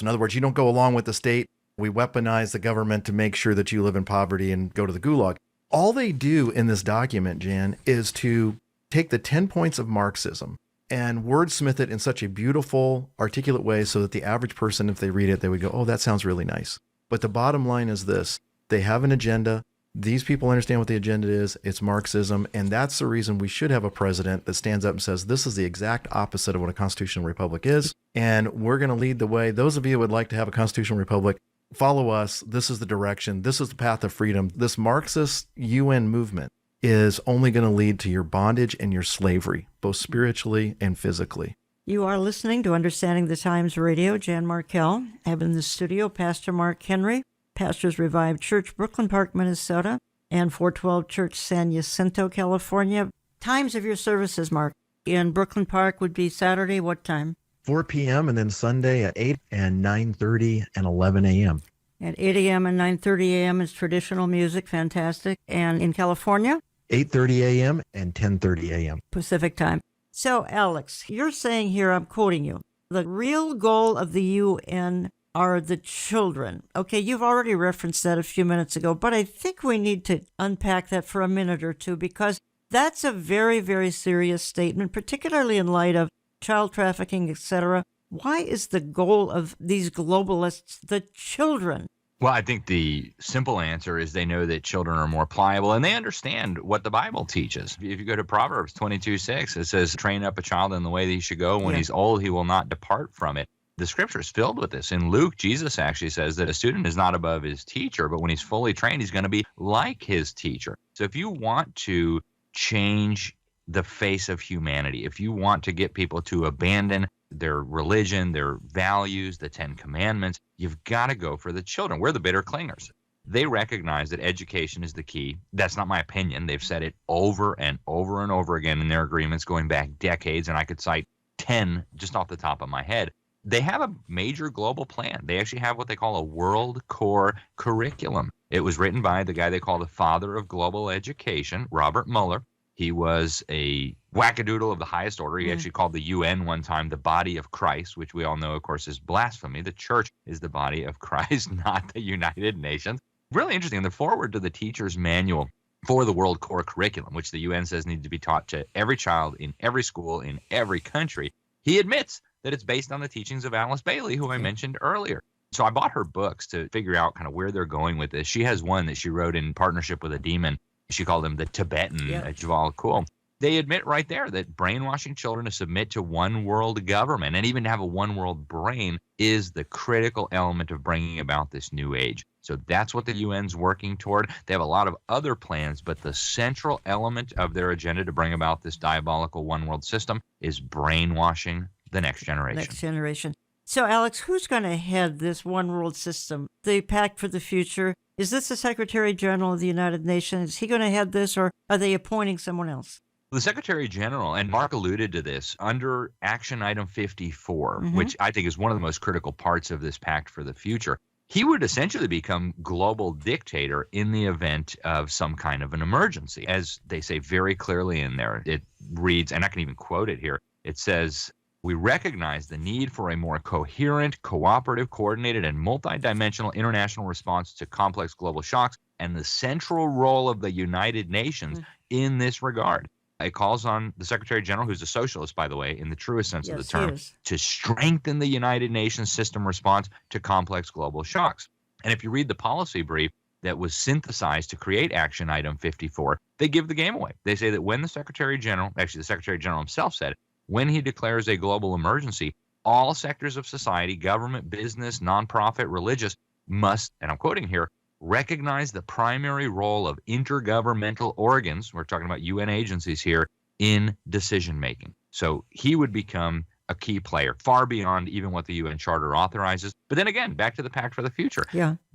In other words, you don't go along with the state. We weaponize the government to make sure that you live in poverty and go to the gulag. All they do in this document, Jan, is to take the 10 points of Marxism and wordsmith it in such a beautiful, articulate way so that the average person, if they read it, they would go, oh, that sounds really nice. But the bottom line is this. They have an agenda. These people understand what the agenda is. It's Marxism. And that's the reason we should have a president that stands up and says, this is the exact opposite of what a constitutional republic is. And we're going to lead the way. Those of you who would like to have a constitutional republic, follow us. This is the direction. This is the path of freedom. This Marxist UN movement is only going to lead to your bondage and your slavery, both spiritually and physically. You are listening to Understanding the Times Radio. Jan Markell. I have in the studio Pastor Mark Henry, Pastors Revived Church, Brooklyn Park, Minnesota, and 412 Church, San Jacinto, California. Times of your services, Mark. In Brooklyn Park would be Saturday, what time? 4 p.m. and then Sunday at 8 and 9:30 and 11 a.m. At 8 a.m. and 9:30 a.m. is traditional music, fantastic. And in California? 8:30 a.m. and 10:30 a.m. Pacific time. So, Alex, you're saying here, I'm quoting you, the real goal of the UN are the children. Okay, you've already referenced that a few minutes ago, but I think we need to unpack that for a minute or two, because that's a very, very serious statement, particularly in light of child trafficking, etc. Why is the goal of these globalists the children? Well, I think the simple answer is they know that children are more pliable, and they understand what the Bible teaches. If you go to Proverbs 22:6, it says, train up a child in the way that he should go. When he's old, he will not depart from it. The scripture is filled with this. In Luke, Jesus actually says that a student is not above his teacher, but when he's fully trained, he's going to be like his teacher. So if you want to change the face of humanity, if you want to get people to abandon their religion, their values, the 10 Commandments, you've got to go for the children. We're the bitter clingers. They recognize that education is the key. That's not my opinion. They've said it over and over and over again in their agreements going back decades, and I could cite 10 just off the top of my head. They have a major global plan. They actually have what they call a world core curriculum. It was written by the guy they call the father of global education, Robert Mueller. He was a wackadoodle of the highest order. He actually called the UN one time the body of Christ, which we all know, of course, is blasphemy. The church is the body of Christ, not the United Nations. Really interesting. In the foreword to the teacher's manual for the World Core Curriculum, which the UN says needs to be taught to every child in every school in every country, he admits that it's based on the teachings of Alice Bailey, who I mentioned earlier. So I bought her books to figure out kind of where they're going with this. She has one that she wrote in partnership with a demon. She called him the Tibetan Jval Kul. They admit right there that brainwashing children to submit to one world government and even to have a one world brain is the critical element of bringing about this new age. So that's what the UN's working toward. They have a lot of other plans, but the central element of their agenda to bring about this diabolical one world system is brainwashing the next generation. Next generation. So, Alex, who's going to head this one world system, the Pact for the Future? Is this the Secretary General of the United Nations? Is he going to head this, or are they appointing someone else? The Secretary General, and Mark alluded to this, under Action Item 54, which I think is one of the most critical parts of this Pact for the Future, he would essentially become global dictator in the event of some kind of an emergency. As they say very clearly in there, it reads, and I can even quote it here, it says, we recognize the need for a more coherent, cooperative, coordinated, and multidimensional international response to complex global shocks and the central role of the United Nations in this regard. It calls on the Secretary General, who's a socialist, by the way, in the truest sense of the term, to strengthen the United Nations system response to complex global shocks. And if you read the policy brief that was synthesized to create Action Item 54, they give the game away. They say that when the Secretary General, actually the Secretary General himself said, when he declares a global emergency, all sectors of society, government, business, nonprofit, religious, must, and I'm quoting here, recognize the primary role of intergovernmental organs, we're talking about UN agencies here, in decision-making. So he would become a key player, far beyond even what the UN Charter authorizes. But then again, back to the Pact for the Future.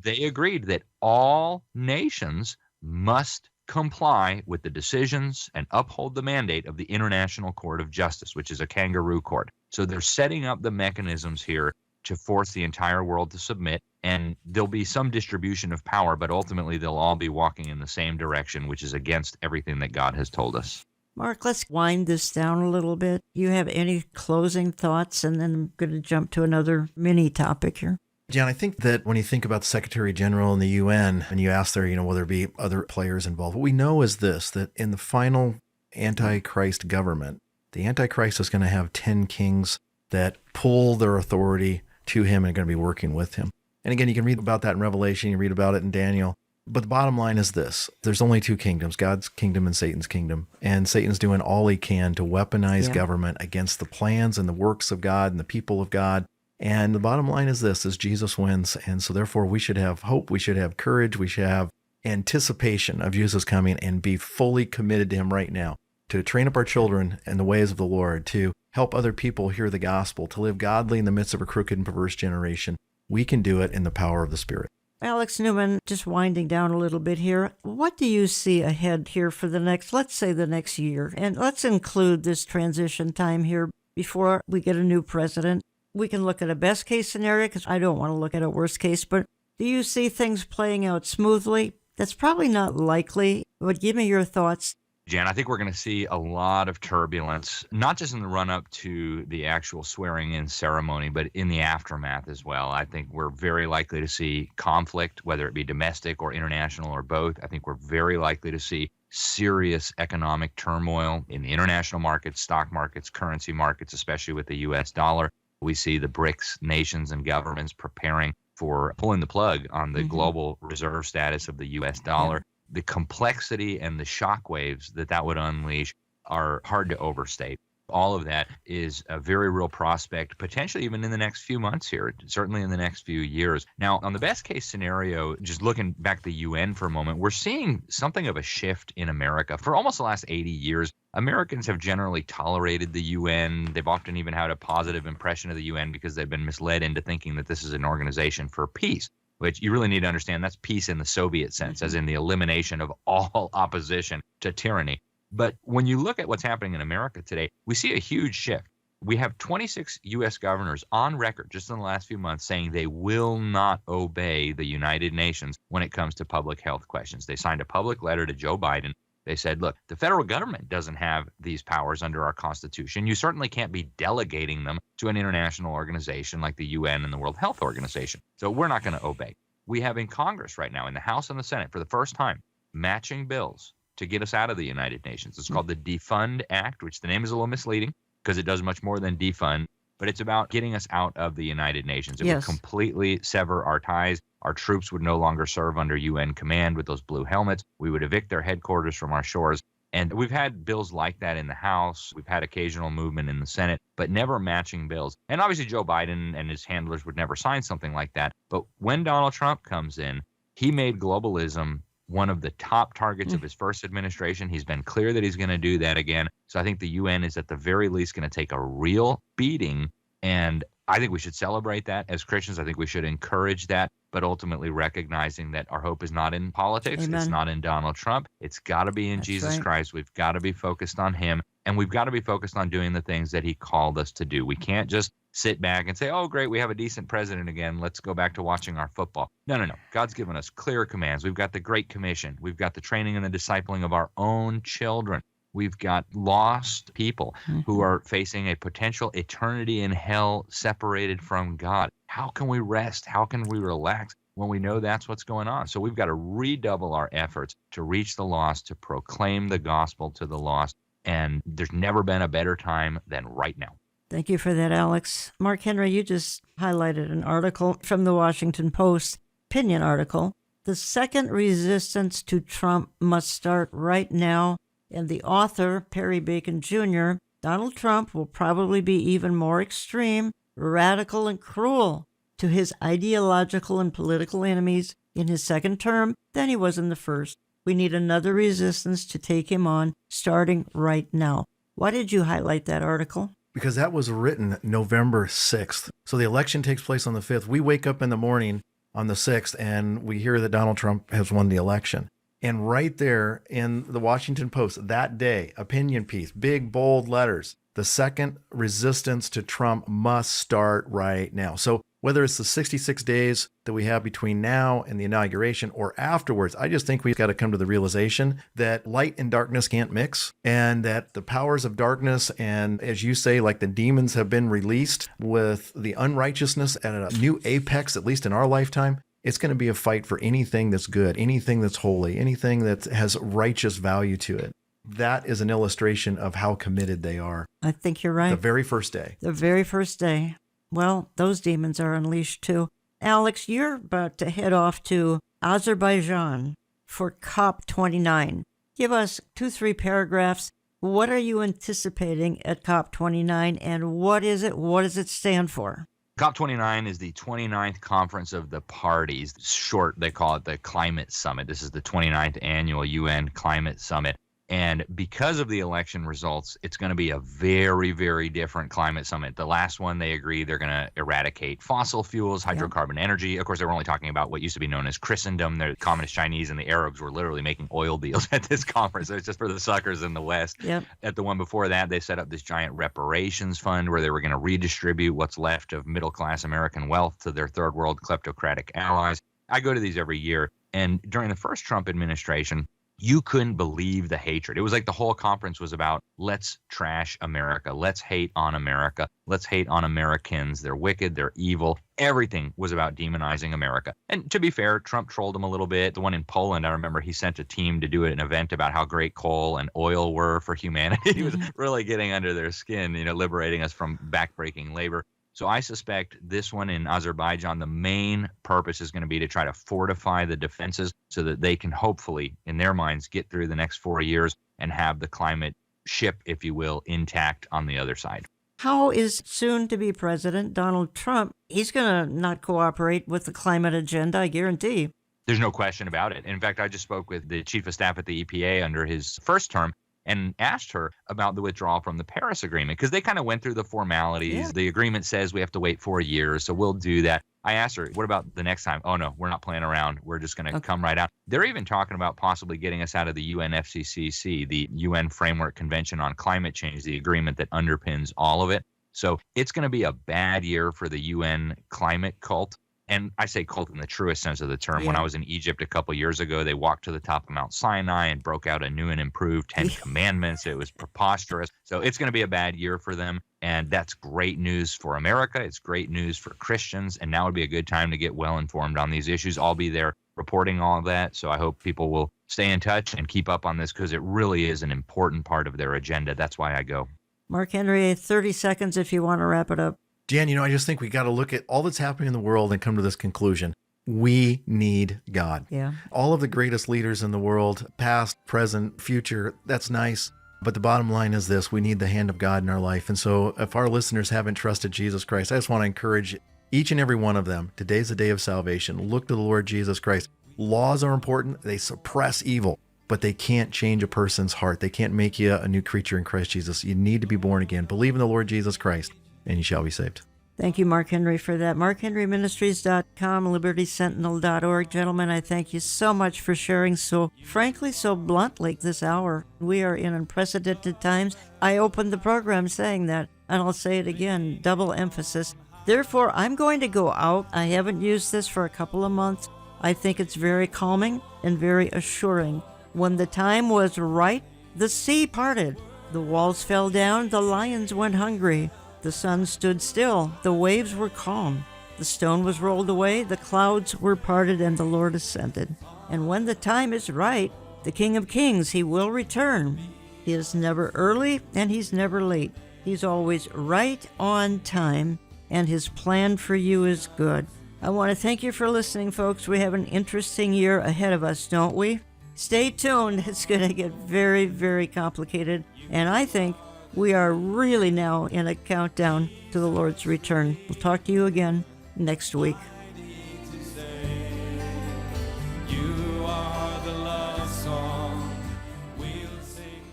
They agreed that all nations must comply with the decisions and uphold the mandate of the International Court of Justice, which is a kangaroo court. So they're setting up the mechanisms here to force the entire world to submit, and there'll be some distribution of power, but ultimately they'll all be walking in the same direction, which is against everything that God has told us. Mark, let's wind this down a little bit. You have any closing thoughts? And then I'm going to jump to another mini topic here. Jan, I think that when you think about the Secretary General and the UN, and you ask there, will there be other players involved? What we know is this, that in the final Antichrist government, the Antichrist is going to have 10 kings that pull their authority to him and are going to be working with him. And again, you can read about that in Revelation, you read about it in Daniel. But the bottom line is this. There's only two kingdoms, God's kingdom and Satan's kingdom. And Satan's doing all he can to weaponize government against the plans and the works of God and the people of God. And the bottom line is this, is Jesus wins. And so therefore we should have hope. We should have courage. We should have anticipation of Jesus coming and be fully committed to him right now, to train up our children in the ways of the Lord, to help other people hear the gospel, to live godly in the midst of a crooked and perverse generation. We can do it in the power of the Spirit. Alex Newman, just winding down a little bit here, what do you see ahead here for the next, let's say the next year? And let's include this transition time here before we get a new president. We can look at a best case scenario because I don't want to look at a worst case, but do you see things playing out smoothly? That's probably not likely, but give me your thoughts. Jan, I think we're going to see a lot of turbulence, not just in the run-up to the actual swearing-in ceremony, but in the aftermath as well. I think we're very likely to see conflict, whether it be domestic or international or both. I think we're very likely to see serious economic turmoil in the international markets, stock markets, currency markets, especially with the U.S. dollar. We see the BRICS nations and governments preparing for pulling the plug on the global reserve status of the U.S. dollar. The complexity and the shockwaves that would unleash are hard to overstate. All of that is a very real prospect, potentially even in the next few months here, certainly in the next few years. Now, on the best case scenario, just looking back at the UN for a moment, we're seeing something of a shift in America. For almost the last 80 years, Americans have generally tolerated the UN. They've often even had a positive impression of the UN because they've been misled into thinking that this is an organization for peace, which you really need to understand that's peace in the Soviet sense, as in the elimination of all opposition to tyranny. But when you look at what's happening in America today, we see a huge shift. We have 26 U.S. governors on record just in the last few months saying they will not obey the United Nations when it comes to public health questions. They signed a public letter to Joe Biden. They said, look, the federal government doesn't have these powers under our Constitution. You certainly can't be delegating them to an international organization like the UN and the World Health Organization. So we're not going to obey. We have in Congress right now, in the House and the Senate, for the first time, matching bills to get us out of the United Nations. It's called the Defund Act, which the name is a little misleading because it does much more than defund, but it's about getting us out of the United Nations. It would completely sever our ties. Our troops would no longer serve under UN command with those blue helmets. We would evict their headquarters from our shores. And we've had bills like that in the House. We've had occasional movement in the Senate, but never matching bills. And obviously Joe Biden and his handlers would never sign something like that. But when Donald Trump comes in, he made globalism one of the top targets of his first administration. He's been clear that he's going to do that again. So I think the UN is at the very least going to take a real beating. And I think we should celebrate that as Christians. I think we should encourage that, but ultimately recognizing that our hope is not in politics. Amen. It's not in Donald Trump. It's got to be in Jesus Christ. We've got to be focused on him, and we've got to be focused on doing the things that he called us to do. We can't just sit back and say, oh, great, we have a decent president again. Let's go back to watching our football. No. God's given us clear commands. We've got the Great Commission. We've got the training and the discipling of our own children. We've got lost people who are facing a potential eternity in hell separated from God. How can we rest? How can we relax when we know that's what's going on? So we've got to redouble our efforts to reach the lost, to proclaim the gospel to the lost. And there's never been a better time than right now. Thank you for that, Alex. Mark Henry, you just highlighted an article from the Washington Post, opinion article. The second resistance to Trump must start right now. And the author, Perry Bacon Jr., Donald Trump will probably be even more extreme, radical, and cruel to his ideological and political enemies in his second term than he was in the first. We need another resistance to take him on, starting right now. Why did you highlight that article? Because that was written November 6th. So the election takes place on the 5th. We wake up in the morning on the 6th and we hear that Donald Trump has won the election. And right there in the Washington Post that day, opinion piece, big, bold letters, the second resistance to Trump must start right now. So whether it's the 66 days that we have between now and the inauguration or afterwards, I just think we've got to come to the realization that light and darkness can't mix, and that the powers of darkness and, as you say, like the demons have been released with the unrighteousness at a new apex, at least in our lifetime. It's going to be a fight for anything that's good, anything that's holy, anything that has righteous value to it. That is an illustration of how committed they are. I think you're right. The very first day. The very first day. Well, those demons are unleashed too. Alex, you're about to head off to Azerbaijan for COP29. Give us 2-3 paragraphs. What are you anticipating at COP29, and what is it? What does it stand for? COP29 is the 29th conference of the parties. Short, they call it the Climate Summit. This is the 29th annual UN Climate Summit. And because of the election results, it's going to be a very, very different climate summit. The last one, they agree they're going to eradicate fossil fuels, hydrocarbon energy. Of course, they were only talking about what used to be known as Christendom. The communist Chinese and the Arabs were literally making oil deals at this conference. It was just for the suckers in the West. Yep. At the one before that, they set up this giant reparations fund where they were going to redistribute what's left of middle-class American wealth to their third world kleptocratic allies. I go to these every year. And during the first Trump administration, you couldn't believe the hatred. It was like the whole conference was about, let's trash America. Let's hate on America. Let's hate on Americans. They're wicked. They're evil. Everything was about demonizing America. And to be fair, Trump trolled them a little bit. The one in Poland, I remember he sent a team to do an event about how great coal and oil were for humanity. He was really getting under their skin, liberating us from backbreaking labor. So I suspect this one in Azerbaijan, the main purpose is going to be to try to fortify the defenses so that they can hopefully, in their minds, get through the next 4 years and have the climate ship, if you will, intact on the other side. How is soon-to-be President Donald Trump, he's going to not cooperate with the climate agenda, I guarantee. There's no question about it. In fact, I just spoke with the chief of staff at the EPA under his first term and asked her about the withdrawal from the Paris Agreement, because they kind of went through the formalities. Yeah. The agreement says we have to wait 4 years, so we'll do that. I asked her, what about the next time? Oh, no, we're not playing around. We're just going to come right out. They're even talking about possibly getting us out of the UNFCCC, the UN Framework Convention on Climate Change, the agreement that underpins all of it. So it's going to be a bad year for the UN climate cult. And I say cult in the truest sense of the term. Yeah. When I was in Egypt a couple years ago, they walked to the top of Mount Sinai and broke out a new and improved 10 Commandments. It was preposterous. So it's going to be a bad year for them. And that's great news for America. It's great news for Christians. And now would be a good time to get well informed on these issues. I'll be there reporting all of that. So I hope people will stay in touch and keep up on this, because it really is an important part of their agenda. That's why I go. Mark Henry, 30 seconds if you want to wrap it up. Jan, I just think we got to look at all that's happening in the world and come to this conclusion. We need God. Yeah. All of the greatest leaders in the world, past, present, future, that's nice. But the bottom line is this: we need the hand of God in our life. And so if our listeners haven't trusted Jesus Christ, I just want to encourage each and every one of them. Today's the day of salvation. Look to the Lord Jesus Christ. Laws are important. They suppress evil, but they can't change a person's heart. They can't make you a new creature in Christ Jesus. You need to be born again. Believe in the Lord Jesus Christ, and you shall be saved. Thank you, Mark Henry, for that. MarkHenryMinistries.com, LibertySentinel.org. Gentlemen, I thank you so much for sharing so frankly, so bluntly this hour. We are in unprecedented times. I opened the program saying that, and I'll say it again, double emphasis. Therefore, I'm going to go out. I haven't used this for a couple of months. I think it's very calming and very assuring. When the time was right, the sea parted. The walls fell down. The lions went hungry. The sun stood still, the waves were calm, the stone was rolled away, the clouds were parted, and the Lord ascended. And when the time is right, the King of Kings, he will return. He is never early, and he's never late. He's always right on time, and his plan for you is good. I want to thank you for listening, folks. We have an interesting year ahead of us, don't we? Stay tuned. It's going to get very, very complicated, and I think we are really now in a countdown to the Lord's return. We'll talk to you again next week.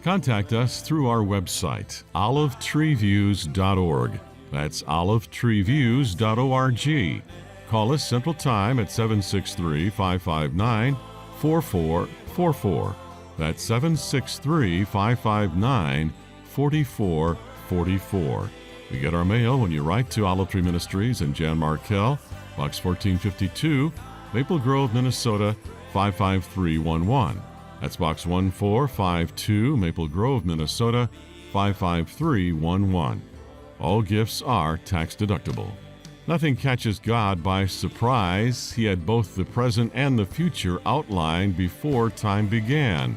Contact us through our website, olivetreeviews.org. That's olivetreeviews.org. Call us Central Time at 763-559-4444. That's 763-559-4444. We get our mail when you write to Olive Tree Ministries and Jan Markell, Box 1452, Maple Grove, Minnesota 55311. That's Box 1452, Maple Grove, Minnesota 55311. All gifts are tax deductible. Nothing catches God by surprise. He had both the present and the future outlined before time began.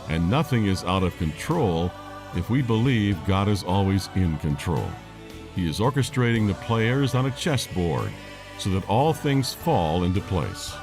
And nothing is out of control if we believe God is always in control. He is orchestrating the players on a chessboard so that all things fall into place.